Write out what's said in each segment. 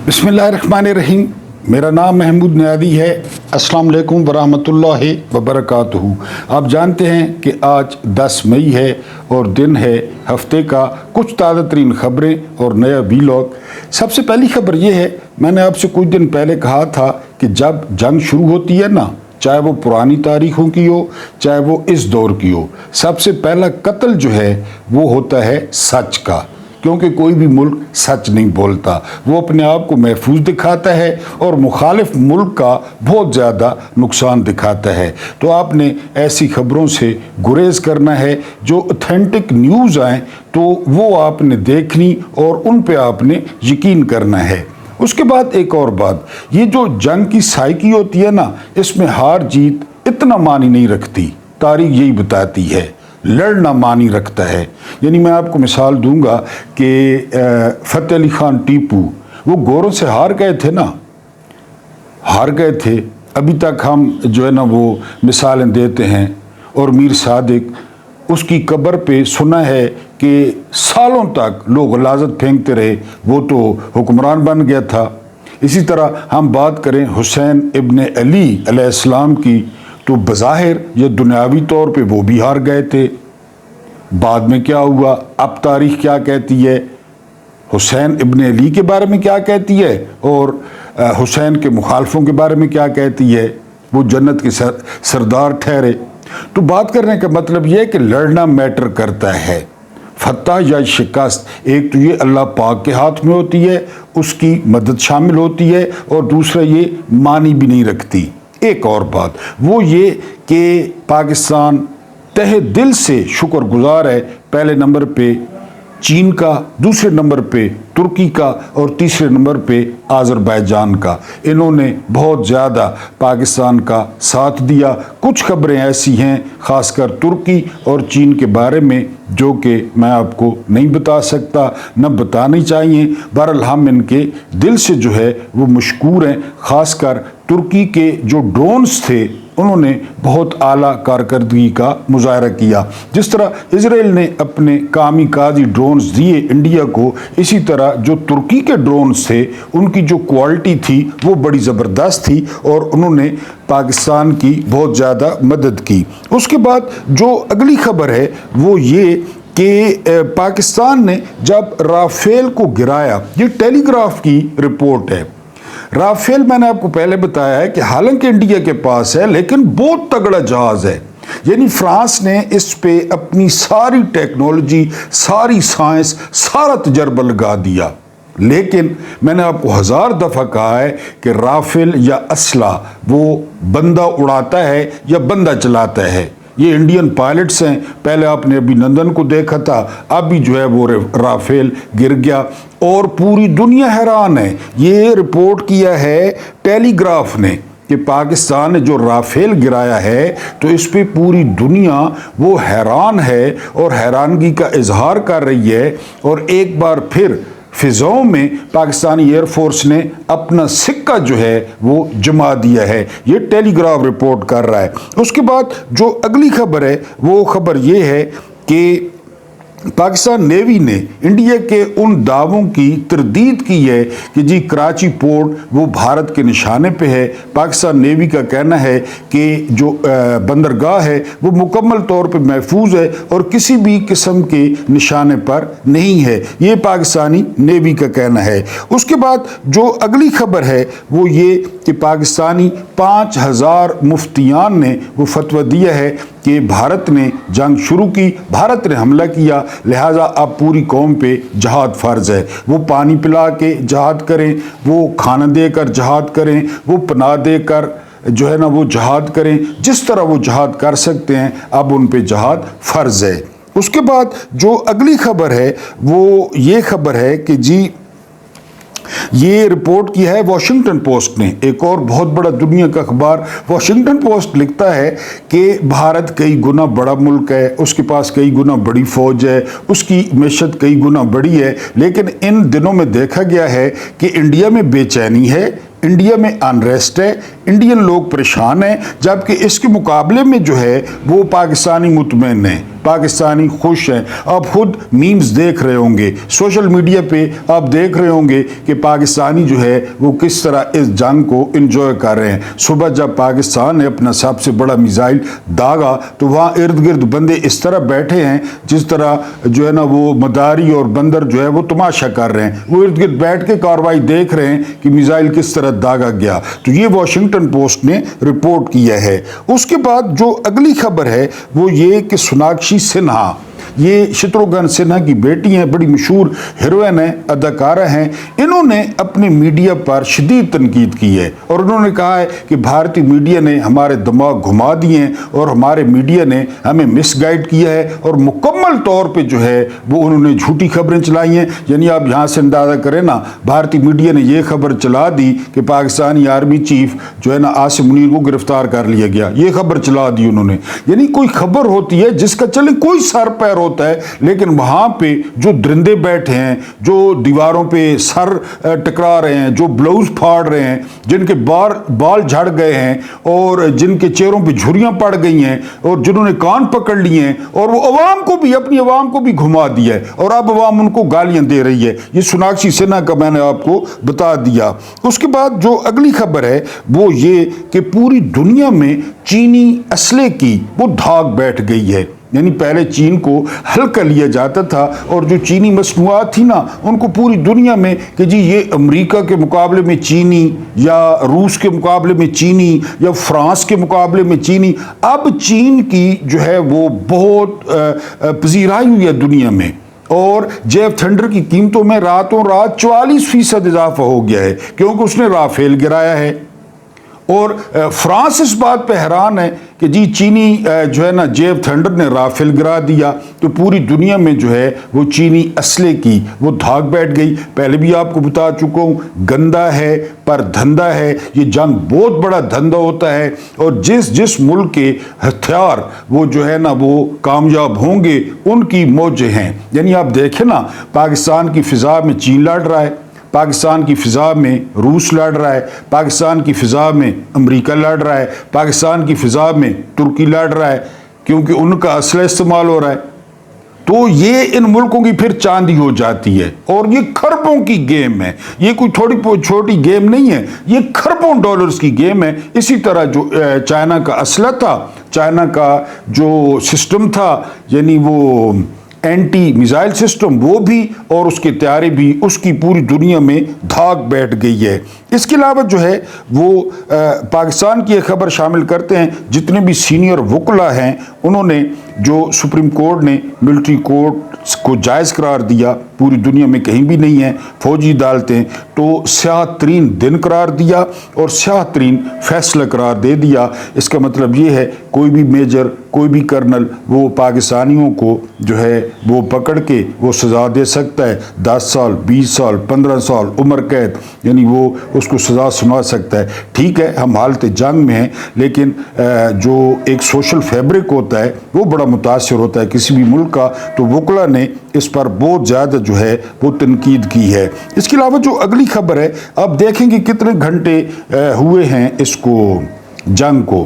बिस्मिल्लाहिर्रहमानिर्रहीम। मेरा नाम महमूद नियादी है। अस्सलाम वालेकुम वरहमतुल्लाहि वबरकातुहू। आप जानते हैं कि आज 10 मई है और दिन है हफ्ते का कुछ ताज़ा तरीन ख़बरें और नया वीलॉग। सबसे पहली खबर ये है, मैंने आपसे कुछ दिन पहले कहा था कि जब जंग शुरू होती है ना, चाहे वो पुरानी तारीखों की हो चाहे वो इस दौर की हो, सबसे पहला कत्ल जो है वो होता है सच का। क्योंकि कोई भी मुल्क सच नहीं बोलता, वो अपने आप को महफूज दिखाता है और मुखालिफ मुल्क का बहुत ज़्यादा नुकसान दिखाता है। तो आपने ऐसी खबरों से गुरेज करना है, जो ऑथेंटिक न्यूज़ आएँ तो वो आपने देखनी और उन पे आपने यकीन करना है। उसके बाद एक और बात, ये जो जंग की साइकी होती है ना, इसमें हार जीत इतना मानी नहीं रखती। तारीख यही बताती है, लड़ना मानी रखता है। यानी मैं आपको मिसाल दूंगा कि फतेह अली खान टीपू वो गोरों से हार गए थे ना, हार गए थे। अभी तक हम जो है ना वो मिसालें देते हैं। और मीर सादिक, उसकी कब्र पे सुना है कि सालों तक लोग गलाजत फेंकते रहे, वो तो हुक्मरान बन गया था। इसी तरह हम बात करें हुसैन इब्न अली अलैहिस्सलाम की, तो बज़ाहिर या दुनियावी तौर पे वो भी हार गए थे। बाद में क्या हुआ, अब तारीख क्या कहती है, हुसैन इब्न अली के बारे में क्या कहती है और हुसैन के मुखालफों के बारे में क्या कहती है, वो जन्नत के सरदार ठहरे। तो बात करने का मतलब ये है कि लड़ना मैटर करता है। फतह या शिकस्त, एक तो ये अल्लाह पाक के हाथ में होती है, उसकी मदद शामिल होती है, और दूसरा ये मानी भी नहीं रखती। एक और बात वो ये कि पाकिस्तान तहे दिल से शुक्रगुजार है, पहले नंबर पे चीन का, दूसरे नंबर पे तुर्की का और तीसरे नंबर पे आज़रबाईजान का। इन्होंने बहुत ज़्यादा पाकिस्तान का साथ दिया। कुछ खबरें ऐसी हैं ख़ासकर तुर्की और चीन के बारे में जो कि मैं आपको नहीं बता सकता, न बतानी चाहिए। बहरहाल हम इनके दिल से जो है वो मशकूर हैं। ख़ासकर तुर्की के जो ड्रोन्स थे उन्होंने बहुत आला कारकर्दगी का मुजाहरा किया। जिस तरह इजराइल ने अपने कामिकाज़ी ड्रोन्स दिए इंडिया को, इसी तरह जो तुर्की के ड्रोन्स थे उनकी जो क्वालिटी थी वो बड़ी ज़बरदस्त थी और उन्होंने पाकिस्तान की बहुत ज़्यादा मदद की। उसके बाद जो अगली खबर है वो ये कि पाकिस्तान ने जब राफेल को गिराया, ये टेलीग्राफ की रिपोर्ट है। राफेल मैंने आपको पहले बताया है कि हालांकि इंडिया के पास है लेकिन बहुत तगड़ा जहाज है। यानी फ्रांस ने इस पे अपनी सारी टेक्नोलॉजी, सारी साइंस, सारा तजर्बा लगा दिया। लेकिन मैंने आपको 1000 दफ़ा कहा है कि राफेल या असला वो बंदा उड़ाता है या बंदा चलाता है। ये इंडियन पायलट्स हैं। पहले आपने अभिनंदन को देखा था, अभी जो है वो राफेल गिर गया और पूरी दुनिया हैरान है। ये रिपोर्ट किया है टेलीग्राफ ने कि पाकिस्तान ने जो राफेल गिराया है तो इस पे पूरी दुनिया वो हैरान है और हैरानगी का इजहार कर रही है। और एक बार फिर फिजाओं में पाकिस्तानी एयरफोर्स ने अपना सिक्का जो है वो जमा दिया है। ये टेलीग्राफ रिपोर्ट कर रहा है। उसके बाद जो अगली खबर है वो खबर ये है कि पाकिस्तान नेवी ने इंडिया के उन दावों की तरदीद की है कि जी कराची पोर्ट वो भारत के निशाने पे है। पाकिस्तान नेवी का कहना है कि जो बंदरगाह है वो मुकम्मल तौर पे महफूज है और किसी भी किस्म के निशाने पर नहीं है। ये पाकिस्तानी नेवी का कहना है। उसके बाद जो अगली खबर है वो ये कि पाकिस्तानी 5000 मुफ्तियान ने वो फतवा दिया है कि भारत ने जंग शुरू की, भारत ने हमला किया, लिहाजा अब पूरी कौम पे जहाद फ़र्ज है। वो पानी पिला के जहाद करें, वो खाना देकर जहाद करें, वो पनाह देकर जो है ना वो जहाद करें, जिस तरह वो जहाद कर सकते हैं, अब उन पे जहाद फ़र्ज है। उसके बाद जो अगली खबर है वो ये खबर है कि जी ये रिपोर्ट की है वॉशिंगटन पोस्ट ने। एक और बहुत बड़ा दुनिया का अखबार वॉशिंगटन पोस्ट लिखता है कि भारत कई गुना बड़ा मुल्क है, उसके पास कई गुना बड़ी फौज है, उसकी मैशत कई गुना बड़ी है, लेकिन इन दिनों में देखा गया है कि इंडिया में बेचैनी है, इंडिया में अनरेस्ट है, इंडियन लोग परेशान हैं, जबकि इसके मुकाबले में जो है वो पाकिस्तानी मुतमईन हैं। پاکستانی خوش ہیں. آپ خود میمز دیکھ رہے ہوں گے, سوشل میڈیا پہ آپ دیکھ رہے ہوں گے کہ پاکستانی جو ہے وہ کس طرح اس جنگ کو انجوائے کر رہے ہیں. صبح جب پاکستان نے اپنا سب سے بڑا میزائل داغا تو وہاں ارد گرد بندے اس طرح بیٹھے ہیں جس طرح جو ہے نا وہ مداری اور بندر جو ہے وہ تماشا کر رہے ہیں, وہ ارد گرد بیٹھ کے کاروائی دیکھ رہے ہیں کہ میزائل کس طرح داغا گیا. تو یہ واشنگٹن پوسٹ نے رپورٹ کیا ہے. اس کے بعد جو اگلی خبر ہے وہ یہ کہ سوناکشی سنہا, یہ شتروگھن سنہا کی بیٹی ہیں, بڑی مشہور ہیروئن ہیں, اداکارہ ہیں. انہوں نے اپنے میڈیا پر شدید تنقید کی ہے اور انہوں نے کہا ہے کہ بھارتی میڈیا نے ہمارے دماغ گھما دیے ہیں اور ہمارے میڈیا نے ہمیں مس گائیڈ کیا ہے اور مکمل طور پہ جو ہے وہ انہوں نے جھوٹی خبریں چلائی ہیں. یعنی آپ یہاں سے اندازہ کریں نا, بھارتی میڈیا نے یہ خبر چلا دی کہ پاکستانی آرمی چیف جو ہے نا عاصم منیر کو گرفتار کر لیا گیا, یہ خبر چلا دی انہوں نے. یعنی کوئی خبر ہوتی ہے جس کا چلے کوئی سر پیر ہوتا ہے, لیکن وہاں پہ جو درندے بیٹھے ہیں, جو دیواروں پہ سر ٹکرا رہے ہیں, جو بلاؤز پھاڑ رہے ہیں, جن کے بال جھڑ گئے ہیں اور جن کے چہروں پہ جھریاں پڑ گئی ہیں اور جنہوں نے کان پکڑ لیے ہیں, اور وہ عوام کو بھی, اپنی عوام کو بھی گھما دیا ہے اور اب عوام ان کو گالیاں دے رہی ہے. یہ سوناکشی سنہا کا میں نے آپ کو بتا دیا. اس کے بعد جو اگلی خبر ہے وہ یہ کہ پوری دنیا میں چینی اسلحے کی وہ دھاگ بیٹھ گئی ہے. یعنی پہلے چین کو ہلکا لیا جاتا تھا اور جو چینی مصنوعات تھی نا ان کو پوری دنیا میں کہ جی یہ امریکہ کے مقابلے میں چینی, یا روس کے مقابلے میں چینی, یا فرانس کے مقابلے میں چینی. اب چین کی جو ہے وہ بہت پذیرائی ہوئی ہے دنیا میں, اور جیف تھنڈر کی قیمتوں میں راتوں رات 44% اضافہ ہو گیا ہے کیونکہ اس نے رافیل گرایا ہے. اور فرانس اس بات پہ حیران ہے کہ جی چینی جو ہے نا جیف تھنڈر نے رافیل گرا دیا, تو پوری دنیا میں جو ہے وہ چینی اسلحے کی وہ دھاگ بیٹھ گئی. پہلے بھی آپ کو بتا چکا ہوں, گندا ہے پر دھندا ہے. یہ جنگ بہت بڑا دھندا ہوتا ہے اور جس ملک کے ہتھیار وہ جو ہے نا وہ کامیاب ہوں گے ان کی موجیں ہیں. یعنی آپ دیکھیں نا, پاکستان کی فضا میں چین لڑ رہا ہے, پاکستان کی فضا میں روس لڑ رہا ہے, پاکستان کی فضا میں امریکہ لڑ رہا ہے, پاکستان کی فضا میں ترکی لڑ رہا ہے کیونکہ ان کا اسلحہ استعمال ہو رہا ہے. تو یہ ان ملکوں کی پھر چاندی ہو جاتی ہے اور یہ کھربوں کی گیم ہے. یہ کوئی تھوڑی چھوٹی گیم نہیں ہے, یہ کھربوں ڈالرز کی گیم ہے. اسی طرح جو چائنا کا اسلحہ تھا, چائنا کا جو سسٹم تھا, یعنی وہ اینٹی میزائل سسٹم, وہ بھی اور اس کے تیاری بھی, اس کی پوری دنیا میں دھاگ بیٹھ گئی ہے. اس کے علاوہ جو ہے وہ پاکستان کی ایک خبر شامل کرتے ہیں. جتنے بھی سینئر وکلا ہیں انہوں نے جو سپریم کورٹ نے ملٹری کورٹ کو جائز قرار دیا, پوری دنیا میں کہیں بھی نہیں ہے فوجی عدالتیں, تو سیاہ ترین دن قرار دیا اور سیاہ ترین فیصلہ قرار دے دیا. اس کا مطلب یہ ہے کوئی بھی میجر, کوئی بھی کرنل وہ پاکستانیوں کو جو ہے وہ پکڑ کے وہ سزا دے سکتا ہے. 10 سال 20 سال 15 سال عمر قید, یعنی وہ اس کو سزا سنا سکتا ہے. ٹھیک ہے ہم حالت جنگ میں ہیں, لیکن جو ایک سوشل فیبرک ہوتا ہے وہ بڑا متاثر ہوتا ہے کسی بھی ملک کا. تو وکلا نے اس پر بہت زیادہ جو ہے وہ تنقید کی ہے. اس کے علاوہ جو اگلی خبر ہے, آپ دیکھیں گے کتنے گھنٹے ہوئے ہیں اس کو جنگ کو,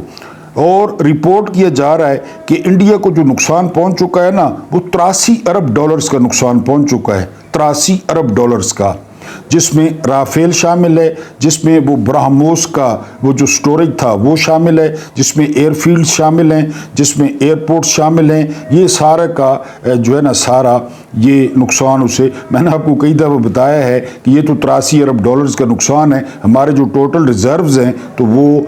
اور رپورٹ کیا جا رہا ہے کہ انڈیا کو جو نقصان پہنچ چکا ہے نا وہ 83 ارب ڈالرز کا نقصان پہنچ چکا ہے. 83 ارب ڈالرز کا, جس میں رافیل شامل ہے, جس میں وہ برہموس کا وہ جو سٹوریج تھا وہ شامل ہے, جس میں ایئر فیلڈ شامل ہیں, جس میں ایئرپورٹ شامل ہیں. یہ سارا کا جو ہے نا سارا یہ نقصان اسے, میں نے آپ کو کئی دفعہ بتایا ہے کہ یہ تو 83 ارب ڈالرز کا نقصان ہے. ہمارے جو ٹوٹل ریزروز ہیں تو وہ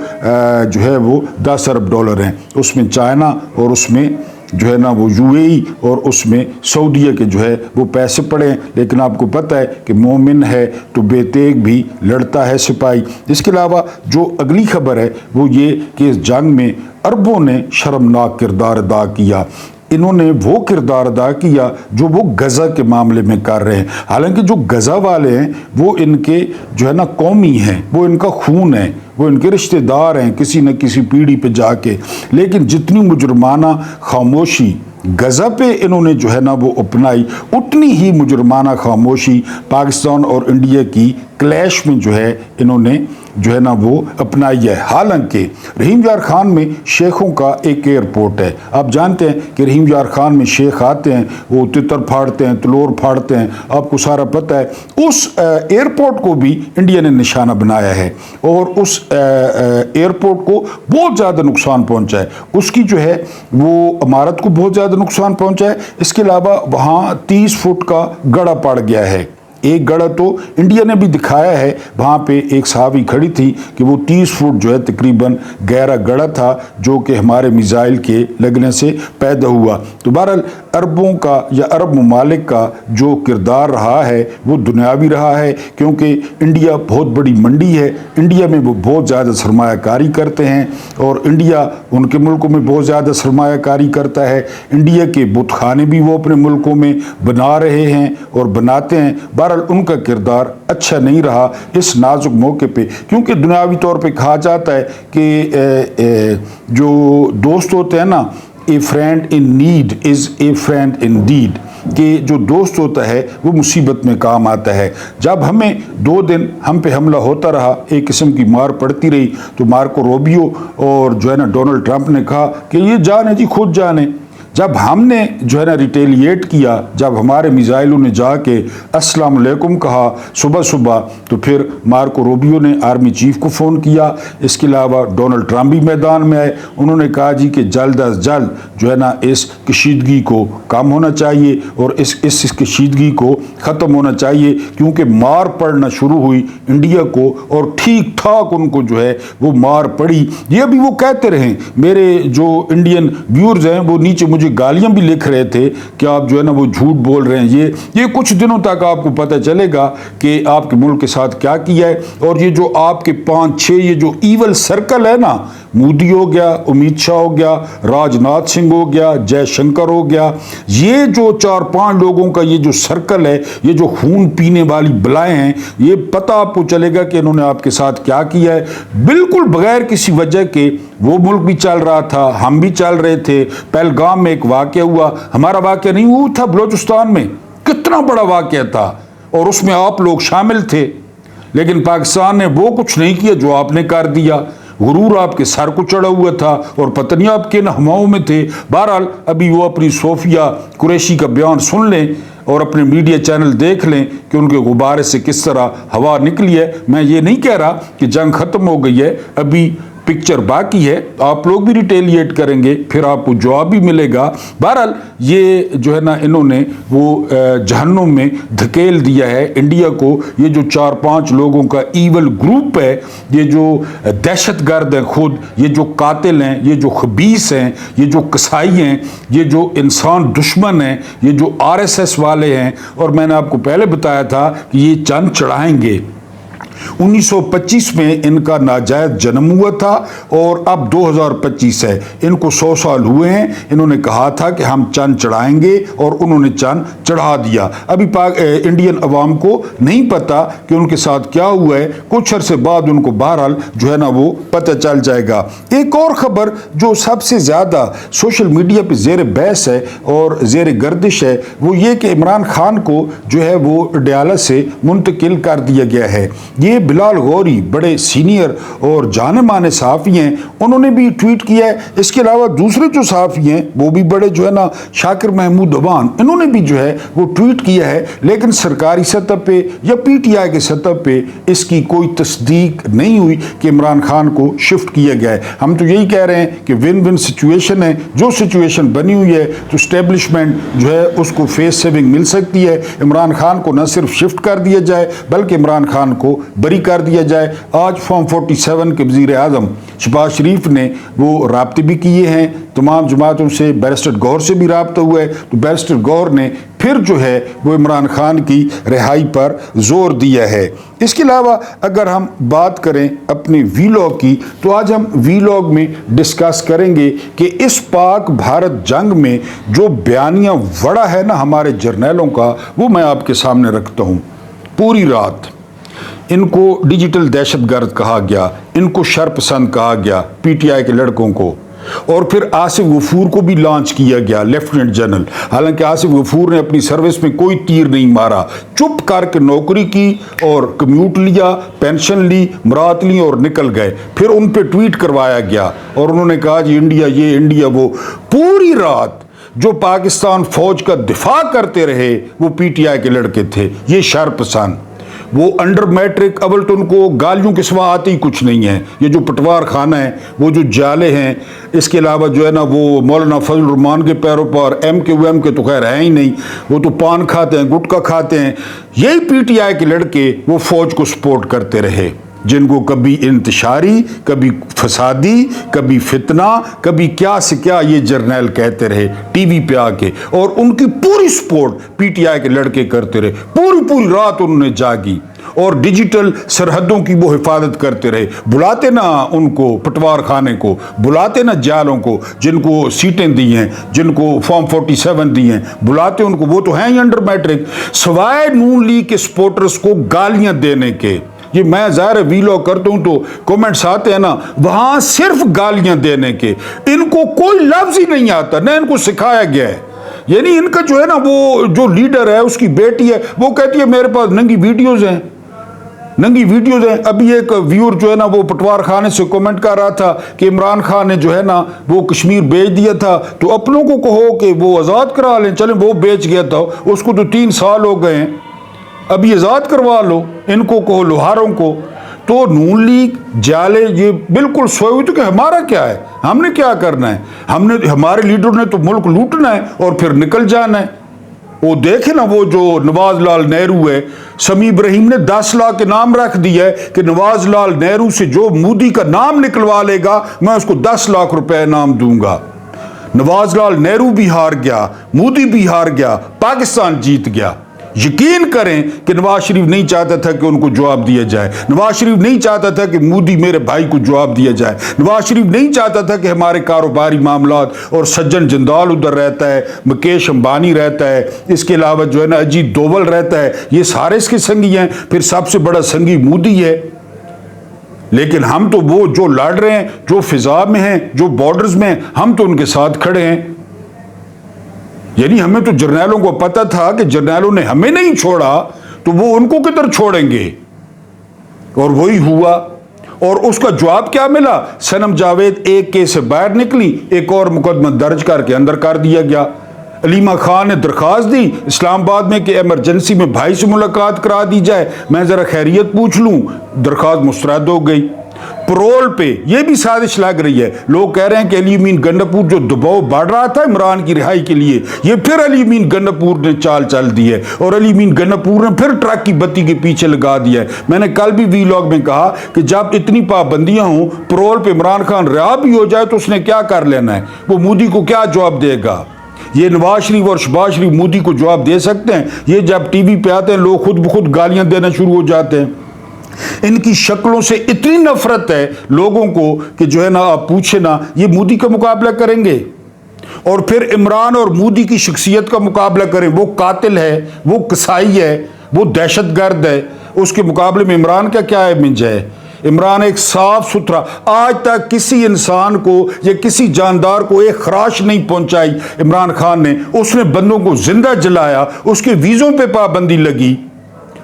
جو ہے وہ 10 ارب ڈالر ہیں. اس میں چائنا اور اس میں جو ہے نا وہ یو اے ای اور اس میں سعودیہ کے جو ہے وہ پیسے پڑے ہیں. لیکن آپ کو پتہ ہے کہ مومن ہے تو بے تیغ بھی لڑتا ہے سپاہی. اس کے علاوہ جو اگلی خبر ہے وہ یہ کہ اس جنگ میں عربوں نے شرمناک کردار ادا کیا. انہوں نے وہ کردار ادا کیا جو وہ غزہ کے معاملے میں کر رہے ہیں. حالانکہ جو غزہ والے ہیں وہ ان کے جو ہے نا قومی ہیں, وہ ان کا خون ہے, وہ ان کے رشتہ دار ہیں کسی نہ کسی پیڑھی پہ جا کے. لیکن جتنی مجرمانہ خاموشی غزہ پہ انہوں نے جو ہے نا وہ اپنائی, اتنی ہی مجرمانہ خاموشی پاکستان اور انڈیا کی क्लैश में जो है इन्होंने जो है ना वो अपनाई है। हालांकि रहीम यार खान में शेखों का एक एयरपोर्ट है। आप जानते हैं कि रहीम यार खान में शेख आते हैं, वो तितर फाड़ते हैं, तलोर फाड़ते हैं, आपको सारा पता है। उस एयरपोर्ट को भी इंडिया ने निशाना बनाया है और उस एयरपोर्ट को बहुत ज़्यादा नुकसान पहुंचा है। उसकी जो है वो इमारत को बहुत ज़्यादा नुकसान पहुंचा है। इसके अलावा वहाँ 30 फुट का गड़ा पड़ गया है। एक गड़ा तो इंडिया ने भी दिखाया है, वहाँ पे एक साहबी खड़ी थी कि वो 30 फुट जो है तकरीबन गहरा गड़ा था जो कि हमारे मिसाइल के लगने से पैदा हुआ। तो बहरहाल अरबों का या अरब ममालिक का जो किरदार रहा है वो दुनियावी रहा है, क्योंकि इंडिया बहुत बड़ी मंडी है। इंडिया में वो बहुत ज़्यादा सरमायाकारी करते हैं और इंडिया उनके मुल्कों में बहुत ज़्यादा सरमायाकारी करता है। इंडिया के बुतखाने भी वो अपने मुल्कों में बना रहे हैं और बनाते हैं। बहरहाल उनका किरदार अच्छा नहीं रहा इस नाजुक मौके पे, क्योंकि दुनियावी तौर पे कहा जाता है कि जो दोस्त होते हैं ना, a friend in need is a friend in deed, कि जो दोस्त होता है वो मुसीबत में काम आता है। जब हमें 2 दिन हम पे हमला होता रहा, एक किस्म की मार पड़ती रही, तो मार्को रूबियो और जो है ना डोनाल्ड ट्रंप ने कहा कि ये जाने जी खुद जाने। जब हमने जो है ना रिटेलिएट किया, जब हमारे मिसाइलों ने जाके अस्सलाम वालेकुम कहा सुबह सुबह, तो फिर मार्को रूबियो ने आर्मी चीफ को फ़ोन किया। इसके अलावा डोनाल्ड ट्रंप भी मैदान में आए। उन्होंने कहा जी कि जल्द अज जल्द जो है ना इस कशीदगी को कम होना चाहिए और इस कशीदगी को ख़त्म होना चाहिए, क्योंकि मार पड़ना शुरू हुई इंडिया को और ठीक ठाक उनको जो है वो मार पड़ी। ये भी वो कहते रहे। मेरे जो इंडियन व्यूअर्स हैं वो नीचे मुझे गालियां भी लिख रहे थे कि आप जो है ना वो झूठ बोल रहे हैं। ये कुछ दिनों तक आपको पता चलेगा कि आपके मुल्क के साथ क्या किया है। और ये जो आपके 5-6 ये जो ईवल सर्कल है ना, मोदी हो गया, अमित शाह हो गया, राजनाथ सिंह हो गया, जयशंकर हो गया, ये जो 4-5 लोगों का ये जो सर्कल है, ये जो खून पीने वाली बलाएं हैं, ये पता आपको चलेगा कि इन्होंने आपके साथ क्या किया है। बिल्कुल बगैर किसी वजह के वो मुल्क भी चल रहा था, हम भी चल रहे थे। पहलगाम में एक वाक़या हुआ, हमारा वाक़या नहीं हुआ था बलोचिस्तान में, कितना बड़ा वाक़या था और उसमें आप लोग शामिल थे, लेकिन पाकिस्तान ने वो कुछ नहीं किया जो आपने कर दिया। गुरूर आपके सर को चढ़ा हुआ था और पत्नी आपके हवाओं में थे। बहरहाल अभी वो अपनी सोफिया कुरैशी का बयान सुन लें और अपने मीडिया चैनल देख लें कि उनके गुब्बारे से किस तरह हवा निकली है। मैं ये नहीं कह रहा कि जंग ख़त्म हो गई है, अभी पिक्चर बाकी है। आप लोग भी रिटेलिएट करेंगे, फिर आपको जवाब भी मिलेगा। बहरहाल ये जो है ना इन्होंने वो जहन्नुम में धकेल दिया है इंडिया को। ये जो 4-5 लोगों का ईवल ग्रुप है, ये जो दहशतगर्द हैं खुद, ये जो कातिल हैं, ये जो खबीस हैं, ये जो कसाई हैं, ये जो इंसान दुश्मन हैं, ये जो RSS वाले हैं। और मैंने आपको पहले बताया था कि ये चंद चढ़ाएंगे। 1925 में इनका नाजायज जन्म हुआ था और अब 2025 है, इनको 100 साल हुए हैं। इन्होंने कहा था कि हम चंद चढ़ाएंगे और उन्होंने चंद चढ़ा दिया। अभी इंडियन अवाम को नहीं पता कि उनके साथ क्या हुआ है, कुछ अरसे बाद उनको बहरहाल जो है ना वो पता चल जाएगा। एक और खबर जो सबसे ज़्यादा सोशल मीडिया पे ज़ेर बहस है और ज़ेर गर्दिश है, वो ये कि इमरान खान को जो है वो डयाला से मुंतकिल कर दिया गया है। ये बिलाल गौरी बड़े सीनियर और जाने माने सहाफ़ी हैं, उन्होंने भी ट्वीट किया है। इसके अलावा दूसरे जो सहाफ़ी हैं वो भी बड़े जो है ना, शाकिर महमूद अवान, इन्होंने भी जो है वो ट्वीट किया है। लेकिन सरकारी सतह पे या PTI के सतह पे इसकी कोई तस्दीक नहीं हुई कि इमरान खान को शिफ्ट किया गया है। हम तो यही कह रहे हैं कि विन विन सिचुएशन है। जो सिचुएशन बनी हुई है तो स्टैब्लिशमेंट जो है उसको फेस सेविंग मिल सकती है। इमरान खान को न सिर्फ शिफ्ट कर दिया जाए बल्कि इमरान खान को बरी कर दिया जाए। आज फॉर्म 47 के वज़ीर आज़म शहबाज शरीफ ने वो राब्ते भी किए हैं, तमाम जमातों से, बैरिस्टर गौहर से भी राब्ता हुआ है। तो बैरिस्टर गौहर ने फिर जो है वो इमरान खान की रिहाई पर जोर दिया है। इसके अलावा अगर हम बात करें अपने वीलॉग की, तो आज हम वीलॉग में डिस्कस करेंगे कि इस पाक भारत जंग में जो बयानिया वड़ा है ना हमारे जर्नैलों का, वो मैं आपके सामने रखता हूँ। पूरी रात इनको डिजिटल दहशतगर्द कहा गया, इनको शरपसंद कहा गया, PTI के लड़कों को। اور پھر آصف غفور کو بھی لانچ کیا گیا لیفٹیننٹ جنرل، حالانکہ آصف غفور نے اپنی سروس میں کوئی تیر نہیں مارا، چپ کر کے نوکری کی اور کمیوٹ لیا، پینشن لی، مراد لی اور نکل گئے۔ پھر ان پہ ٹویٹ کروایا گیا اور انہوں نے کہا جی انڈیا یہ انڈیا وہ۔ پوری رات جو پاکستان فوج کا دفاع کرتے رہے وہ پی ٹی آئی کے لڑکے تھے، یہ شرپسند، وہ انڈر میٹرک، اول تو ان کو گالیوں کے سوا آتے ہی کچھ نہیں ہے۔ یہ جو پٹوار خانہ ہے، وہ جو جالے ہیں، اس کے علاوہ جو ہے نا وہ مولانا فضل الرحمان کے پیروکار، ایم کے تو خیر ہیں ہی نہیں، وہ تو پان کھاتے ہیں، گٹکا کھاتے ہیں۔ یہی پی ٹی آئی کے لڑکے وہ فوج کو سپورٹ کرتے رہے، جن کو کبھی انتشاری، کبھی فسادی، کبھی فتنہ، کبھی کیا سے کیا یہ جرنیل کہتے رہے ٹی وی پہ آ کے، اور ان کی پوری سپورٹ پی ٹی آئی کے لڑکے کرتے رہے۔ پوری رات انہوں نے جاگی اور ڈیجیٹل سرحدوں کی وہ حفاظت کرتے رہے۔ بلاتے نا ان کو پٹوار خانے کو، بلاتے نا جالوں کو جن کو سیٹیں دی ہیں، جن کو فارم 47 دی ہیں، بلاتے ان کو، وہ تو ہیں ہی انڈر میٹرک، سوائے نون لیگ کے سپورٹرز کو گالیاں دینے کے۔ یہ میں ظاہر ویلوگ کرتا ہوں تو کومنٹس آتے ہیں نا، وہاں صرف گالیاں دینے کے، ان کو کوئی لفظ ہی نہیں آتا، نہ ان کو سکھایا گیا ہے۔ یعنی ان کا جو ہے نا وہ جو لیڈر ہے، اس کی بیٹی ہے، وہ کہتی ہے میرے پاس ننگی ویڈیوز ہیں، ننگی ویڈیوز ہیں۔ ابھی ایک ویور جو ہے نا وہ پٹوار خانے سے کومنٹ کر رہا تھا کہ عمران خان نے جو ہے نا وہ کشمیر بیچ دیا تھا، تو اپنوں کو کہو کہ وہ آزاد کرا لیں، چلیں وہ بیچ گیا تھا، اس کو تو 3 سال ہو گئے ہیں، ابھی آزاد کروا لو، ان کو کہو لوہاروں کو۔ تو نون لیگ جالے یہ بالکل سوئے ہوئے، تو کہ ہمارا کیا ہے، ہم نے کیا کرنا ہے، ہمارے لیڈر نے تو ملک لوٹنا ہے اور پھر نکل جانا ہے۔ وہ دیکھیں نا وہ جو نواز لال نہرو ہے، سمیع ابراہیم نے 10 لاکھ کے نام رکھ دیا ہے کہ نواز لال نہرو سے جو مودی کا نام نکلوا لے گا میں اس کو 10 لاکھ روپے انعام دوں گا۔ نواز لال نہرو بھی ہار گیا، مودی بھی ہار گیا، پاکستان جیت گیا۔ یقین کریں کہ نواز شریف نہیں چاہتا تھا کہ ان کو جواب دیا جائے، نواز شریف نہیں چاہتا تھا کہ مودی میرے بھائی کو جواب دیا جائے، نواز شریف نہیں چاہتا تھا کہ ہمارے کاروباری معاملات، اور سجن جندال ادھر رہتا ہے، مکیش امبانی رہتا ہے، اس کے علاوہ جو ہے نا اجیت دوول رہتا ہے، یہ سارے اس کے سنگی ہیں، پھر سب سے بڑا سنگی مودی ہے۔ لیکن ہم تو وہ جو لڑ رہے ہیں، جو فضا میں ہیں، جو بارڈرز میں ہیں، ہم تو ان کے ساتھ کھڑے ہیں۔ یعنی ہمیں تو جرنیلوں کو پتا تھا کہ جرنیلوں نے ہمیں نہیں چھوڑا تو وہ ان کو کدھر چھوڑیں گے، اور وہی ہوا۔ اور اس کا جواب کیا ملا؟ صنم جاوید ایک کیس سے باہر نکلی، ایک اور مقدمہ درج کر کے اندر کر دیا گیا۔ علیمہ خان نے درخواست دی اسلام آباد میں کہ ایمرجنسی میں بھائی سے ملاقات کرا دی جائے، میں ذرا خیریت پوچھ لوں، درخواست مسترد ہو گئی۔ پرول پہ یہ بھی سازش لگ رہی ہے، لوگ کہہ رہے ہیں کہ علی امین گنڈپور جو دباؤ بڑھ رہا تھا عمران کی رہائی کے لیے، یہ پھر علی امین گنڈپور نے چال چل دی ہے، اور علی امین گنڈپور نے پھر ٹرک کی بتی کے پیچھے لگا دیا ہے۔ میں نے کل بھی ویلاگ میں کہا کہ جب اتنی پابندیاں ہوں، پرول پہ عمران خان رہا بھی ہو جائے تو اس نے کیا کر لینا ہے، وہ مودی کو کیا جواب دے گا؟ یہ نواز شریف اور شہباز شریف مودی کو جواب دے سکتے ہیں؟ یہ جب ٹی وی پہ آتے ہیں لوگ خود بخود گالیاں دینا شروع ہو جاتے ہیں۔ ان کی شکلوں سے اتنی نفرت ہے لوگوں کو کہ جو ہے نا آپ پوچھے نا، یہ مودی کا مقابلہ کریں گے؟ اور پھر عمران اور مودی کی شخصیت کا مقابلہ کریں، وہ قاتل ہے، وہ قصائی ہے، وہ دہشت گرد ہے، اس کے مقابلے میں عمران کا کیا امیج ہے؟ عمران ایک صاف ستھرا، آج تک کسی انسان کو یا کسی جاندار کو ایک خراش نہیں پہنچائی عمران خان نے، اس نے بندوں کو زندہ جلایا، اس کے ویزوں پہ پابندی لگی۔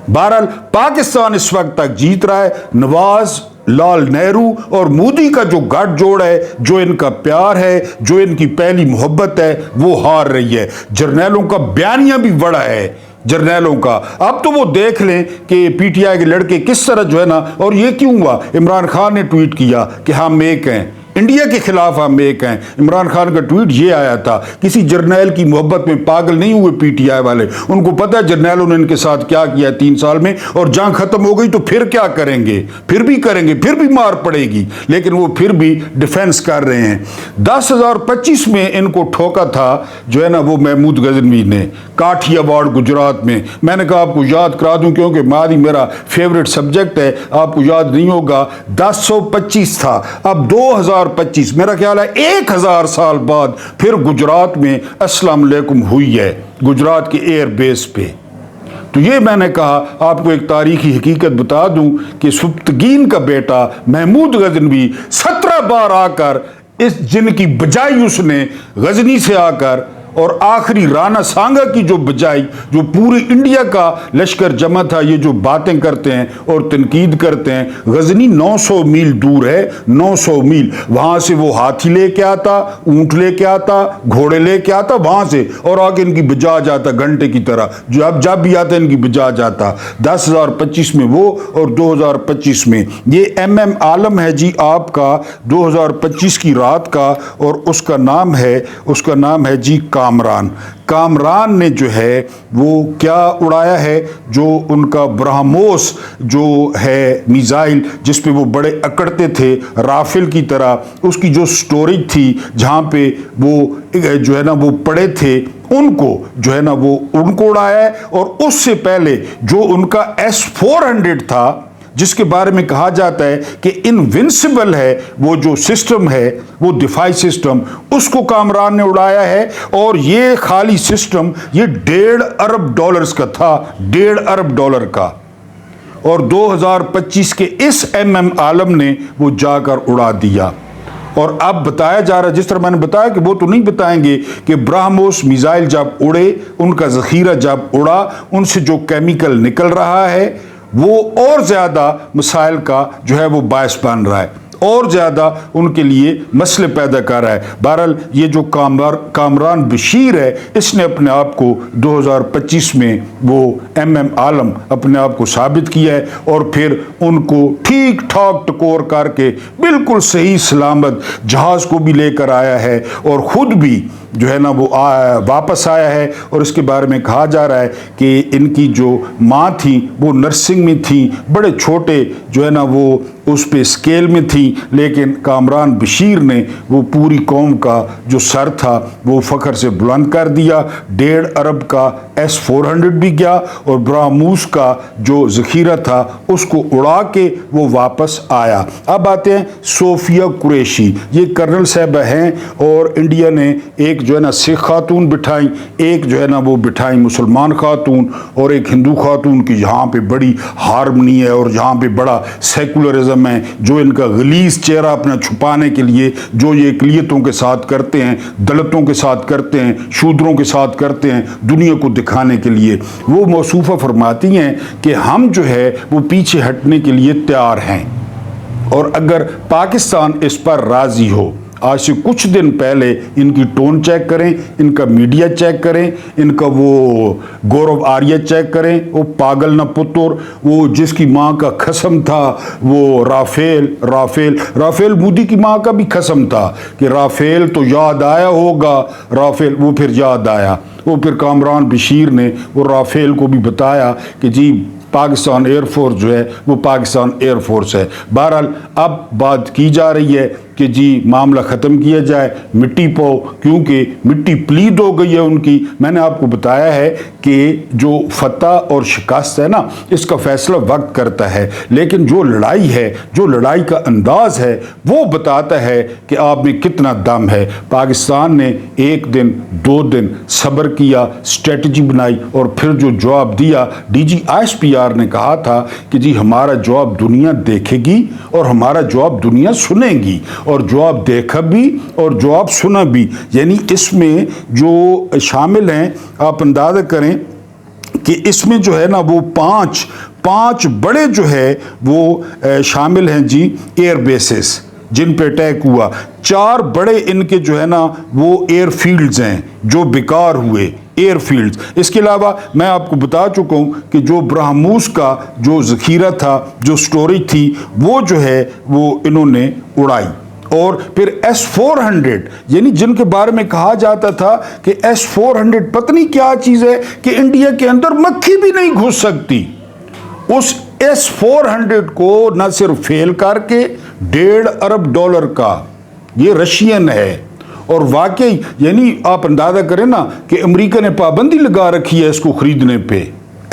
بہرحال پاکستان اس وقت تک جیت رہا ہے۔ نواز لال نہرو اور مودی کا جو گٹھ جوڑ ہے، جو ان کا پیار ہے، جو ان کی پہلی محبت ہے، وہ ہار رہی ہے۔ جرنیلوں کا بیانیہ بھی بڑا ہے، جرنیلوں کا۔ اب تو وہ دیکھ لیں کہ پی ٹی آئی کے لڑکے کس طرح جو ہے نا، اور یہ کیوں ہوا؟ عمران خان نے ٹویٹ کیا کہ ہم ایک ہیں، انڈیا کے خلاف ہم ایک ہیں۔ عمران خان کا ٹویٹ یہ آیا تھا، کسی جرنیل کی محبت میں پاگل نہیں ہوئے پی ٹی آئی والے، ان کو پتہ ہے جرنیلوں نے ان کے ساتھ کیا کیا 3 سال میں، اور جنگ ختم ہو گئی تو پھر کیا کریں گے، پھر بھی کریں گے، پھر بھی مار پڑے گی، لیکن وہ پھر بھی ڈیفنس کر رہے ہیں۔ 10,025 میں ان کو ٹھوکا تھا جو ہے نا وہ محمود غزنوی نے، کاٹھی ایوارڈ گجرات میں۔ میں نے کہا آپ کو یاد کرا دوں کیونکہ مادی میرا فیوریٹ سبجیکٹ ہے، آپ کو یاد نہیں ہوگا، 1025 تھا، اب 2025، میرا خیال ہے 1000 سال بعد پھر گجرات میں السلام علیکم ہوئی ہے، گجرات کے ایئر بیس پہ۔ تو یہ میں نے کہا آپ کو ایک تاریخی حقیقت بتا دوں کہ سبکتگین کا بیٹا محمود غزنوی 17 بار آ کر इस जिनकी बजाई उसने गजनी से आकर और आखिरी राणा सांगा की जो बजाई, जो पूरी इंडिया का लश्कर जमा था, ये जो बातें करते हैं और तनकीद करते हैं। गजनी 900 मील दूर है, 900 मील। वहां से वो हाथी लेके आता, ऊंट लेके आता, घोड़े लेके आता वहां से, और आगे इनकी बजा जाता घंटे की तरह। जब भी आता इनकी बजा जाता। 10,025 में वो और 2025 में ये MM आलम है जी आपका 2025 की रात का, और उसका नाम है जी कामरान ने जो है वो क्या उड़ाया है, जो उनका ब्रह्मोस जो है मिसाइल जिस पे वो बड़े अकड़ते थे राफेल की तरह, उसकी जो स्टोरेज थी जहाँ पे वो जो है ना वो पड़े थे, उनको जो है ना वो उनको उड़ाया है। और उससे पहले जो उनका S-400 था, जिसके बारे में कहा जाता है कि इनविंसिबल है, वो जो सिस्टम है, वो दिफाई सिस्टम, उसको कामरान ने उड़ाया है। और ये खाली सिस्टम ये $1.5 अरब का था, $1.5 अरब का। और 2025 के इस MM आलम ने वो जाकर उड़ा दिया। और अब बताया जा रहा है, जिस तरह मैंने बताया कि वो तो नहीं बताएंगे कि ब्रह्मोस मिसाइल जब उड़े, उनका जखीरा जब उड़ा, उनसे जो केमिकल निकल रहा है वो और ज़्यादा मसाइल का जो है वो बायस बन रहा है, और ज़्यादा उनके लिए मसले पैदा कर रहा है। बहरहाल ये जो कामरान बशीर है, इसने अपने आप को 2025 में वो MM आलम अपने आप को साबित किया है, और फिर उनको ठीक ठाक टकोर करके बिल्कुल सही सलामत जहाज़ को भी लेकर आया है, और ख़ुद भी जो है ना वो वापस आया है। और इसके बारे में कहा जा रहा है कि इनकी जो माँ थी वो नर्सिंग में थी, बड़े छोटे जो है ना वो उस पे स्केल में थी, लेकिन कामरान बशीर ने वो पूरी कौम का जो सर था वो फ़ख्र से बुलंद कर दिया। 1.5 अरब का S-400 भी गया, और ब्रह्मोस का जो ज़ख़ीरा था उसको उड़ा के वो वापस आया। अब आते हैं सोफिया कुरैशी, ये कर्नल साहबा हैं, और इंडिया ने एक जो है ना सिख खातून बिठाई, एक जो है ना वो बिठाई मुसलमान खातून, और एक हिंदू खातून की जहाँ पे बड़ी हार्मनी है और जहाँ पे बड़ा सेकुलरिज्म है, जो इनका गलीज चेहरा अपना छुपाने के लिए जो ये इकलियतों के साथ करते हैं, दलितों के साथ करते हैं, शूद्रों के साथ करते हैं, दुनिया को दिखाने के लिए, वो मौसूफ़ा फरमाती हैं कि हम जो है वो पीछे हटने के लिए तैयार हैं, और अगर पाकिस्तान इस पर राज़ी हो। आज से कुछ दिन पहले इनकी टोन चेक करें, इनका मीडिया चेक करें, इनका वो गौरव आर्य चेक करें, वो पागल न पुत्र, वो जिसकी माँ का कसम था वो राफेल मोदी की माँ का भी कसम था कि राफेल तो याद आया होगा, राफेल वो फिर याद आया। वो फिर कामरान बशीर ने वो राफेल को भी बताया कि जी पाकिस्तान एयरफोर्स जो है वो पाकिस्तान एयरफोर्स है। बहरहाल अब बात की जा रही है कि जी मामला ख़त्म किया जाए, मिट्टी पाओ, क्योंकि मिट्टी प्लीद हो गई है उनकी। मैंने आपको बताया है कि जो फतह और शिकस्त है ना, इसका फैसला वक्त करता है, लेकिन जो लड़ाई है, जो लड़ाई का अंदाज है, वो बताता है कि आप में कितना दम है। पाकिस्तान ने 1 दिन 2 दिन सब्र किया, स्ट्रेटजी बनाई, और फिर जो जवाब दिया, DG ISPR ने कहा था कि जी हमारा जवाब दुनिया देखेगी और हमारा जवाब दुनिया सुनेगी, और जवाब देखा भी और जवाब सुना भी। यानी इसमें जो शामिल हैं, आप अंदाज़ा करें कि इसमें जो है ना वो पांच बड़े जो है वो शामिल हैं जी एयर बेसिस जिन पे अटैक हुआ। 4 बड़े इनके जो है ना वो एयरफील्ड्स हैं जो बेकार हुए, एयरफील्ड्स। इसके अलावा मैं आपको बता चुका हूँ कि जो ब्रह्मोस का जो ज़ख़ीरा था, जो स्टोरेज थी, वो जो है वो इन्होंने उड़ाई। और फिर S-400 यानी जिनके बारे में कहा जाता था कि S-400 पता नहीं क्या चीज़ है कि इंडिया के अंदर मक्खी भी नहीं घुस सकती, उस S-400 को न सिर्फ फेल करके $1.5 अरब का ये रशियन है। और वाकई यानी आप अंदाज़ा करें ना कि अमेरिका ने पाबंदी लगा रखी है इसको ख़रीदने पे,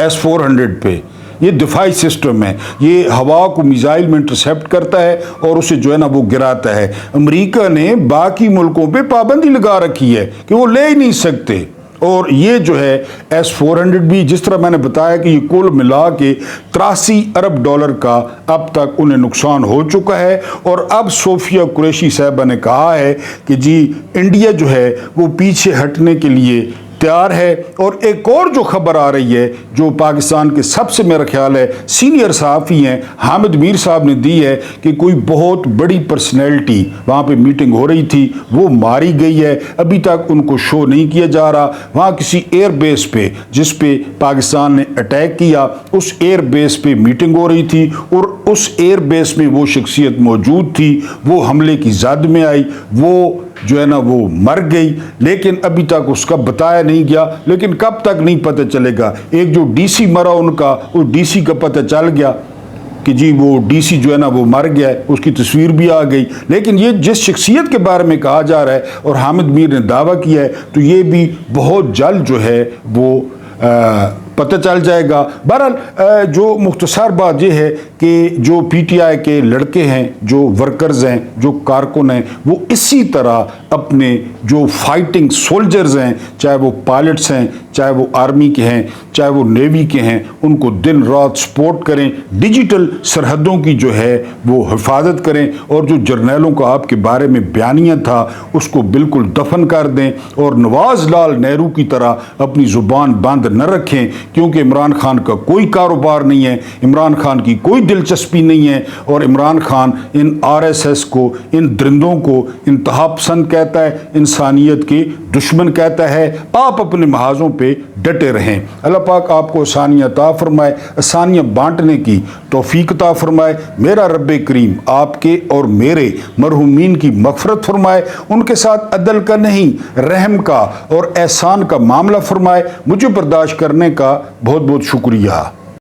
S-400 पे। ये दिफाई सिस्टम है, ये हवा को मिसाइल में इंटरसेप्ट करता है और उसे जो है ना वो गिराता है। अमेरिका ने बाकी मुल्कों पे पाबंदी लगा रखी है कि वो ले ही नहीं सकते, اور یہ جو ہے S-400 بھی جس طرح میں نے بتایا کہ یہ کل ملا کے 83 ارب ڈالر کا اب تک انہیں نقصان ہو چکا ہے، اور اب صوفیہ قریشی صاحبہ نے کہا ہے کہ جی انڈیا جو ہے وہ پیچھے ہٹنے کے لیے تیار ہے۔ اور ایک اور جو خبر آ رہی ہے جو پاکستان کے سب سے میرا خیال ہے سینئر صحافی ہیں حامد میر صاحب نے دی ہے کہ کوئی بہت بڑی پرسنالٹی وہاں پہ میٹنگ ہو رہی تھی وہ ماری گئی ہے، ابھی تک ان کو شو نہیں کیا جا رہا۔ وہاں کسی ایئر بیس پہ جس پہ پاکستان نے اٹیک کیا اس ایئر بیس پہ میٹنگ ہو رہی تھی، اور اس ایئر بیس میں وہ شخصیت موجود تھی، وہ حملے کی زد میں آئی، وہ جو ہے نا وہ مر گئی، لیکن ابھی تک اس کا بتایا نہیں گیا، لیکن کب تک نہیں پتہ چلے گا۔ ایک جو ڈی سی مرا ان کا، اس ڈی سی کا پتہ چل گیا کہ جی وہ ڈی سی جو ہے نا وہ مر گیا ہے، اس کی تصویر بھی آ گئی، لیکن یہ جس شخصیت کے بارے میں کہا جا رہا ہے اور حامد میر نے دعویٰ کیا ہے تو یہ بھی بہت جلد جو ہے وہ پتہ چل جائے گا۔ بہرحال جو مختصر بات یہ ہے کہ جو پی ٹی آئی کے لڑکے ہیں، جو ورکرز ہیں، جو کارکن ہیں، وہ اسی طرح اپنے جو فائٹنگ سولجرز ہیں، چاہے وہ پائلٹس ہیں، چاہے وہ آرمی کے ہیں، چاہے وہ نیوی کے ہیں، ان کو دن رات سپورٹ کریں، ڈیجیٹل سرحدوں کی جو ہے وہ حفاظت کریں، اور جو جرنیلوں کا آپ کے بارے میں بیانیہ تھا اس کو بالکل دفن کر دیں، اور نواز لال نہرو کی طرح اپنی زبان بند نہ رکھیں، کیونکہ عمران خان کا کوئی کاروبار نہیں ہے، عمران خان کی کوئی دلچسپی نہیں ہے، اور عمران خان ان RSS کو، ان درندوں کو انتہا پسند کہتا ہے، انسانیت کے دشمن کہتا ہے۔ آپ اپنے محاذوں پہ ڈٹے رہیں۔ اللہ پاک آپ کو آسانیاں عطا فرمائے، آسانیاں بانٹنے کی توفیق عطا فرمائے۔ میرا رب کریم آپ کے اور میرے مرحومین کی مغفرت فرمائے، ان کے ساتھ عدل کا نہیں رحم کا اور احسان کا معاملہ فرمائے۔ مجھے برداشت کرنے کا بہت بہت شکریہ۔